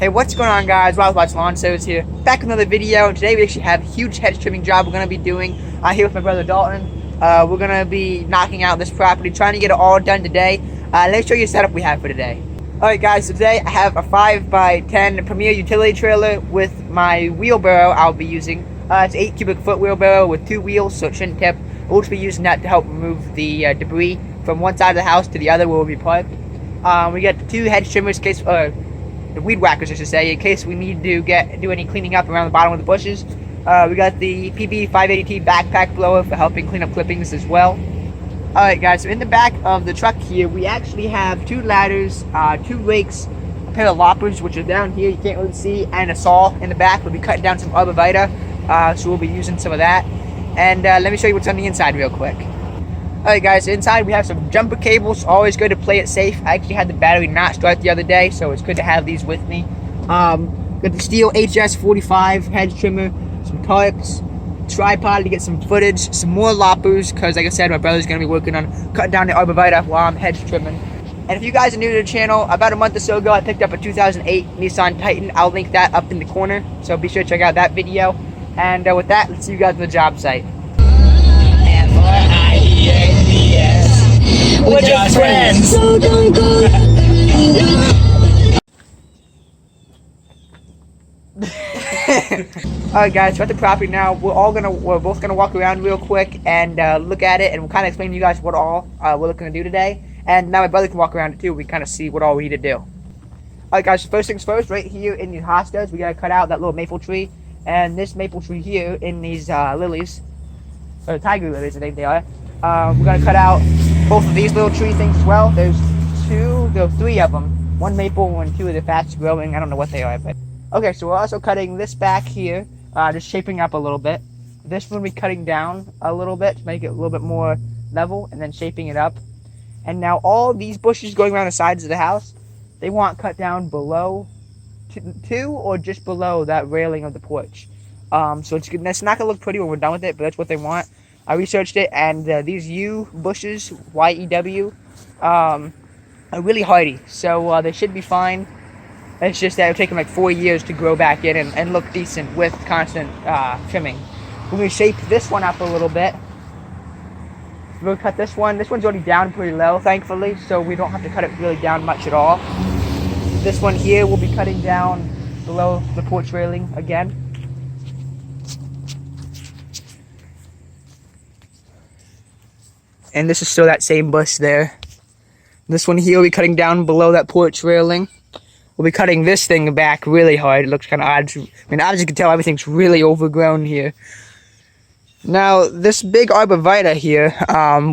Hey, what's going on, guys? Wild Watch Lawn Service here. Back with another video, and today we actually have a huge hedge trimming job we're going to be doing here with my brother Dalton. We're going to be knocking out this property, trying to get it all done today. Let me show you the setup we have for today. Alright guys, so today I have a 5x10 Premier utility trailer with my wheelbarrow I'll be using. It's an 8 cubic foot wheelbarrow with 2 wheels, so it shouldn't tip. We'll just be using that to help remove the debris from one side of the house to the other where we'll be parked. We got 2 hedge trimmers in case, the weed whackers I should say, in case we need to do any cleaning up around the bottom of the bushes. We got the PB 580T backpack blower for helping clean up clippings as well. Alright guys, so in the back of the truck here, we actually have 2 ladders, 2 rakes, a pair of loppers, which are down here, you can't really see, and a saw in the back. We'll be cutting down some arborvitae, so we'll be using some of that. And let me show you what's on the inside real quick. Alright guys, so inside we have some jumper cables, always good to play it safe. I actually had the battery not start the other day, so it's good to have these with me. Got the steel HS45 hedge trimmer, some tarps, tripod to get some footage, some more loppers, because like I said, my brother's going to be working on cutting down the arborvitae while I'm hedge trimming. And if you guys are new to the channel, about a month or so ago I picked up a 2008 Nissan Titan. I'll link that up in the corner, so be sure to check out that video. And with that, let's see you guys on the job site. We're just friends. So don't go. Alright guys, so at the property now, we're both gonna walk around real quick and look at it, and we'll kind of explain to you guys what all we're looking to do today. And now my brother can walk around it too. We kind of see what all we need to do. Alright guys, so first things first, right here in these hostas, we gotta cut out that little maple tree, and this maple tree here in these lilies, or tiger lilies I think they are. We're gonna cut out both of these little tree things as well. There's 3 of them. 1 maple and 2 of the fast growing. I don't know what they are, but okay. So we're also cutting this back here, just shaping up a little bit. This one we're cutting down a little bit to make it a little bit more level, and then shaping it up. And now all these bushes going around the sides of the house, they want cut down below 2 or just below that railing of the porch. So it's not gonna look pretty when we're done with it, but that's what they want. I researched it, and these yew bushes, Y-E-W, are really hardy, so they should be fine. It's just that it'll take them like 4 years to grow back in and look decent with constant trimming. We're going to shape this one up a little bit. We're going to cut this one. This one's already down pretty low, thankfully, so we don't have to cut it really down much at all. This one here we'll be cutting down below the porch railing again. And this is still that same bush there. This one here will be cutting down below that porch railing. We'll be cutting this thing back really hard. It looks kind of odd. I mean, as you can tell, everything's really overgrown here. Now, this big arborvitae here,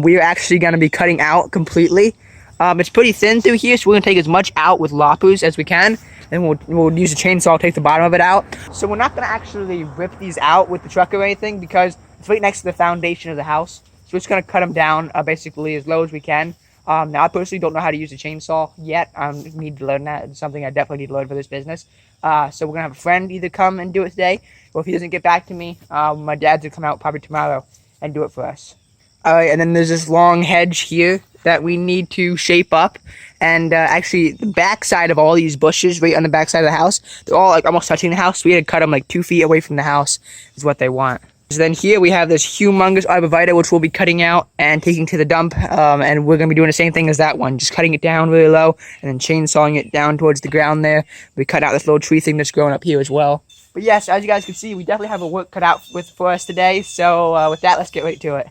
we're actually going to be cutting out completely. It's pretty thin through here, so we're going to take as much out with loppers as we can. And we'll use a chainsaw to take the bottom of it out. So we're not going to actually rip these out with the truck or anything, because it's right next to the foundation of the house. So we're just going to cut them down basically as low as we can. Now, I personally don't know how to use a chainsaw yet. I need to learn that. It's something I definitely need to learn for this business. So we're going to have a friend either come and do it today, or if he doesn't get back to me, my dad's going to come out probably tomorrow and do it for us. Alright, and then there's this long hedge here that we need to shape up. And actually, the back side of all these bushes, right on the back side of the house, they're all like almost touching the house. So we had to cut them like 2 feet away from the house is what they want. So then here we have this humongous arborvitae, which we'll be cutting out and taking to the dump, and we're going to be doing the same thing as that one, just cutting it down really low and then chainsawing it down towards the ground there. We cut out this little tree thing that's growing up here as well. But yes, as you guys can see, we definitely have a work cut out for us today, so with that, let's get right to it.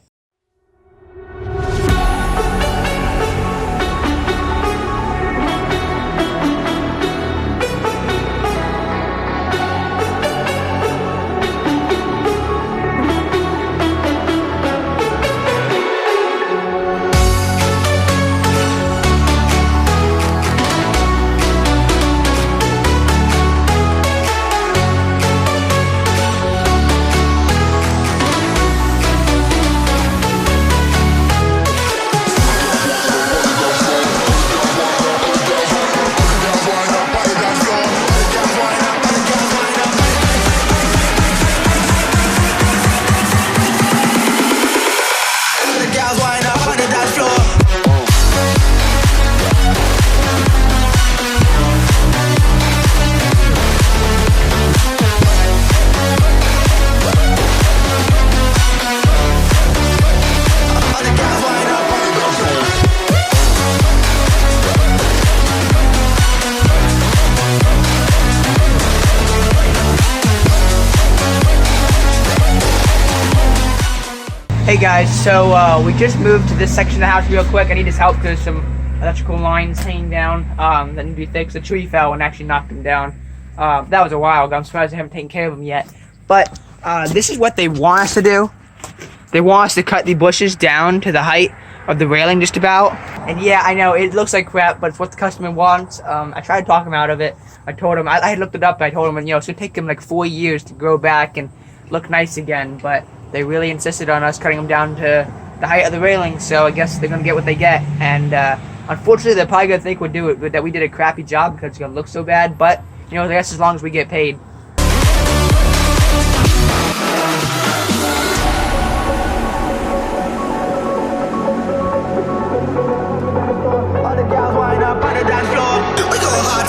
Hey guys, so we just moved to this section of the house real quick. I need his help because some electrical lines hanging down that need to be fixed. A tree fell and actually knocked him down. That was a while ago. I'm surprised I haven't taken care of him yet. But this is what they want us to do. They want us to cut the bushes down to the height of the railing just about. And yeah, I know it looks like crap, but it's what the customer wants. I tried to talk him out of it. I told him, I had looked it up, I told him, and it's gonna take him like 4 years to grow back and look nice again, but they really insisted on us cutting them down to the height of the railing, so I guess they're gonna get what they get. And unfortunately, they're probably gonna think we'll do it, but that we did a crappy job because it's gonna look so bad, but I guess as long as we get paid.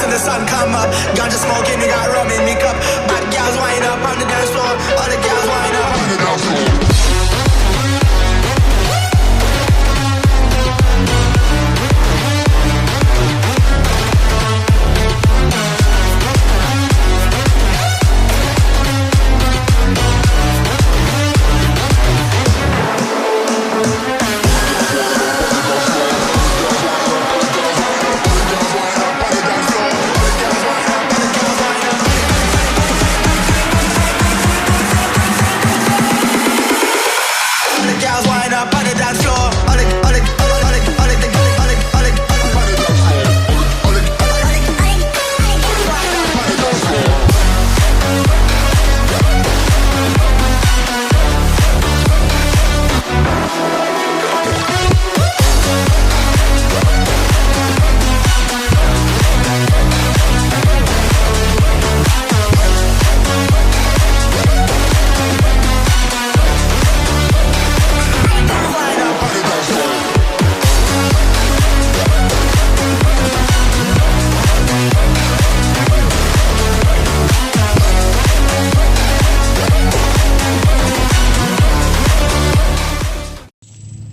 The sun come up, ganja smoking, we got rum in me cup. Bad gals wind up on the dance floor, all the gals wind up on the dance floor.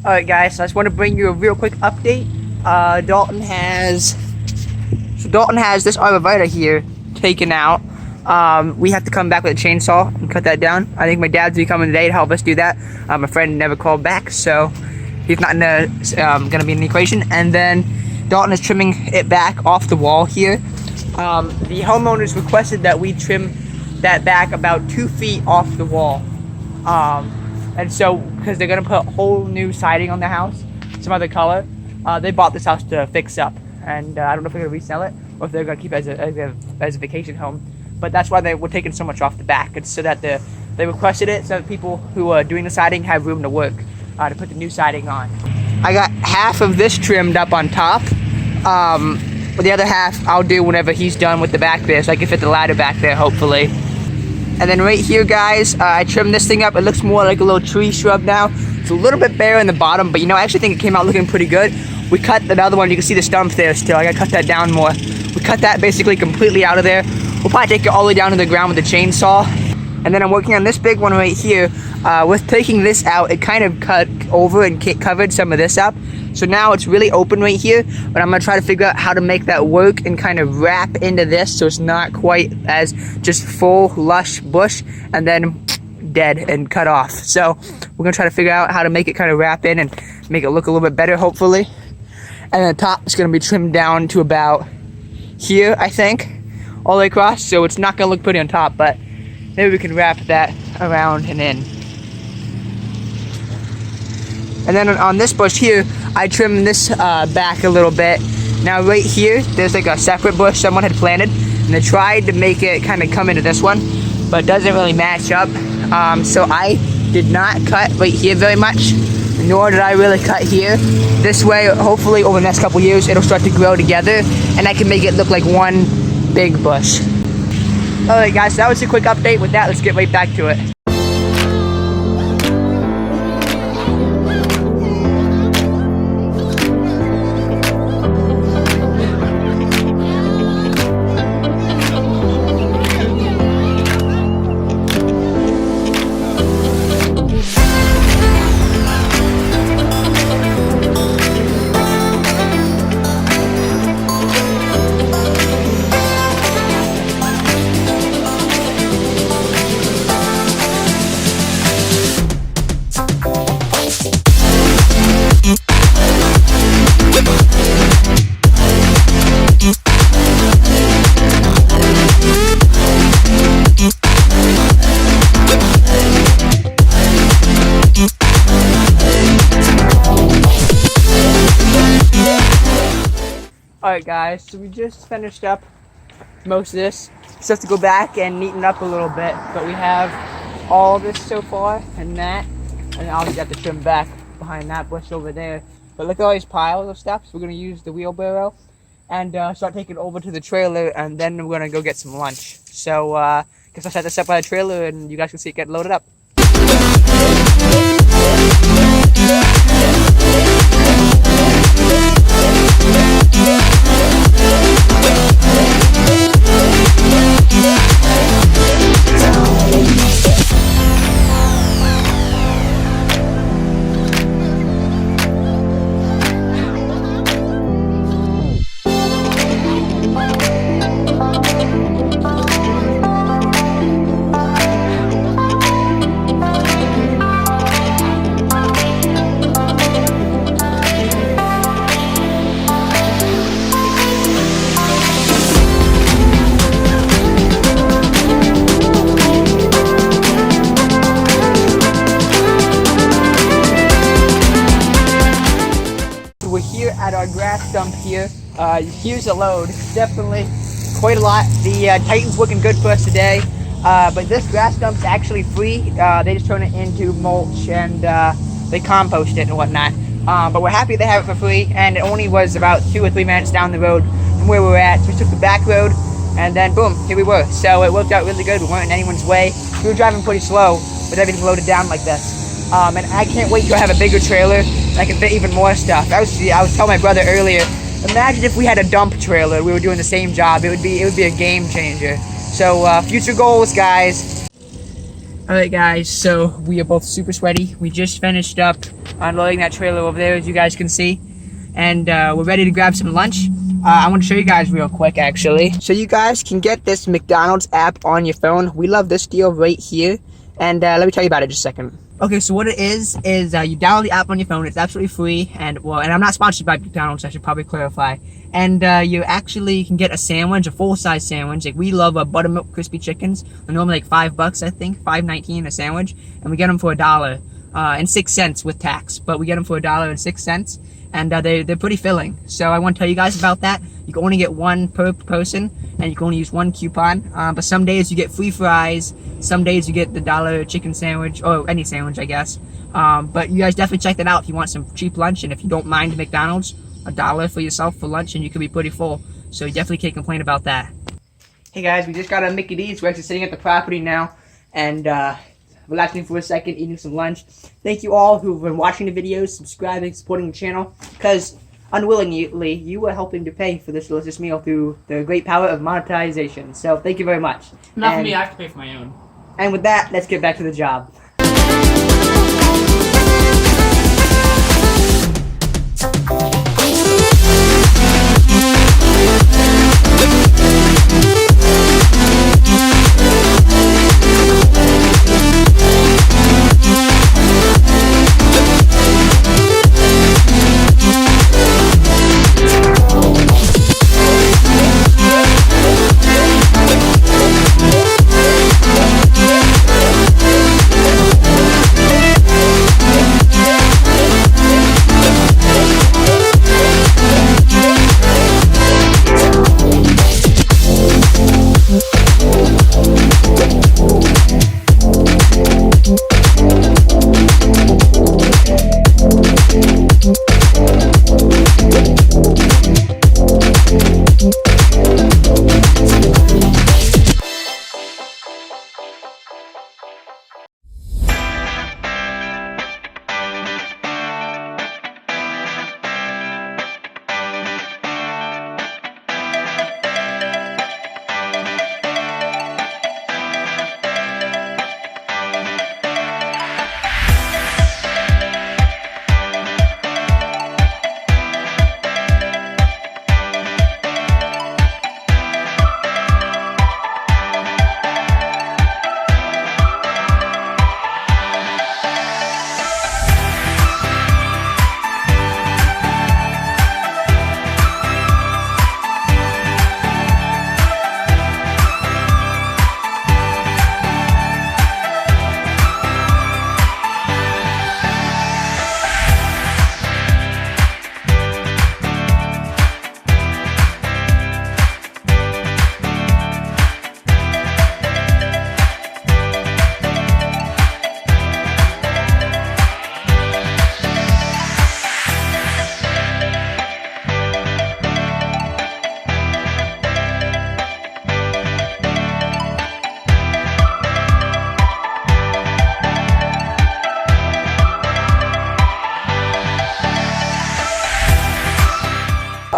Alright guys, so I just want to bring you a real quick update. Dalton has this arborvitae here taken out. We have to come back with a chainsaw and cut that down. I think my dad's be coming today to help us do that. My friend never called back, so he's not gonna be in the equation. And then Dalton is trimming it back off the wall here. The homeowners requested that we trim that back about 2 feet off the wall. And so, because they're going to put whole new siding on the house, some other color, they bought this house to fix up. And I don't know if they're going to resell it, or if they're going to keep it as a vacation home. But that's why they were taking so much off the back. It's so that they requested it so that people who are doing the siding have room to work, to put the new siding on. I got half of this trimmed up on top. But the other half I'll do whenever he's done with the back there, so I can fit the ladder back there, hopefully. And then right here, guys, I trimmed this thing up. It looks more like a little tree shrub now. It's a little bit bare in the bottom, but I actually think it came out looking pretty good. We cut another one. You can see the stump there still. I gotta cut that down more. We cut that basically completely out of there. We'll probably take it all the way down to the ground with the chainsaw. And then I'm working on this big one right here. With taking this out, it kind of cut over and covered some of this up. So now it's really open right here, but I'm gonna try to figure out how to make that work and kind of wrap into this so it's not quite as just full, lush bush and then dead and cut off. So we're gonna try to figure out how to make it kind of wrap in and make it look a little bit better, hopefully. And then the top is gonna be trimmed down to about here, I think, all the way across. So it's not gonna look pretty on top, but maybe we can wrap that around and in. And then on this bush here, I trimmed this back a little bit. Now right here, there's like a separate bush someone had planted, and they tried to make it kind of come into this one, but it doesn't really match up. So I did not cut right here very much, nor did I really cut here. This way, hopefully over the next couple years, it'll start to grow together, and I can make it look like one big bush. Alright guys, so that was a quick update. With that, let's get right back to it. Alright guys, so we just finished up most of this. Just have to go back and neaten up a little bit, but we have all this so far and that, and obviously have to trim back behind that bush over there. But look at all these piles of stuff. So we're going to use the wheelbarrow and start taking it over to the trailer, and then we're going to go get some lunch. So guess I'll set this up by the trailer and you guys can see it get loaded up. We're here at our grass dump here. Here's a load. Definitely quite a lot. The Titan's looking good for us today. But this grass dump's actually free. They just turn it into mulch and they compost it and whatnot. But we're happy they have it for free, and it only was about 2 or 3 minutes down the road from where we were at. So we took the back road and then boom, here we were. So it worked out really good. We weren't in anyone's way. We were driving pretty slow with everything loaded down like this. And I can't wait to have a bigger trailer and I can fit even more stuff. I was telling my brother earlier, imagine if we had a dump trailer, we were doing the same job. It would be a game changer. So future goals, guys. Alright guys, so we are both super sweaty. We just finished up unloading that trailer over there, as you guys can see. And we're ready to grab some lunch. I want to show you guys real quick, actually. So you guys can get this McDonald's app on your phone. We love this deal right here. And let me tell you about it in just a second. Okay, so what it is you download the app on your phone. It's absolutely free, and I'm not sponsored by McDonald's, I should probably clarify. And you actually can get a sandwich, a full-size sandwich. Like, we love buttermilk crispy chickens. They're normally like $5, I think, $5.19 a sandwich, and we get them for $1.06 with tax. But we get them for $1.06, and they're pretty filling. So I want to tell you guys about that. You can only get one per person, and you can only use one coupon. But some days you get free fries. Some days you get the $1 chicken sandwich, or any sandwich, I guess. But you guys definitely check that out if you want some cheap lunch, and if you don't mind McDonald's, $1 for yourself for lunch, and you could be pretty full. So you definitely can't complain about that. Hey guys, we just got a Mickey D's. We're actually sitting at the property now, and relaxing for a second, eating some lunch. Thank you all who've been watching the videos, subscribing, supporting the channel, because unwillingly, you are helping to pay for this delicious meal through the great power of monetization. So thank you very much. Not for me, I have to pay for my own. And with that, let's get back to the job.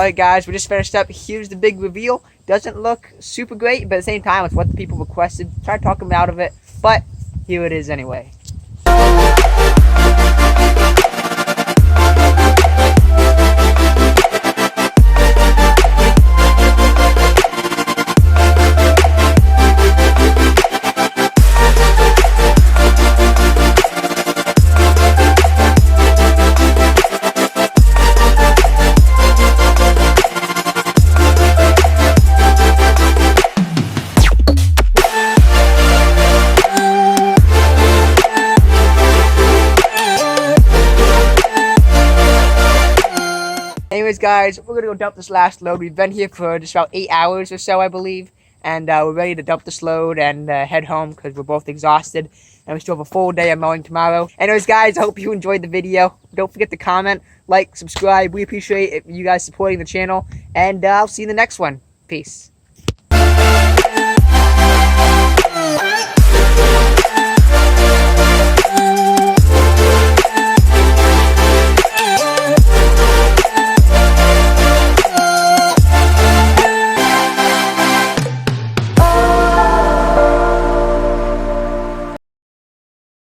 Alright guys, we just finished up. Here's the big reveal. Doesn't look super great, but at the same time, it's what the people requested. Tried talking me out of it, but here it is anyway. Anyways, guys, we're gonna go dump this last load. We've been here for just about 8 hours or so, I believe, and we're ready to dump this load and head home because we're both exhausted, and we still have a full day of mowing tomorrow. Anyways, guys, I hope you enjoyed the video. Don't forget to comment, like, subscribe. We appreciate you guys supporting the channel, and I'll see you in the next one. Peace.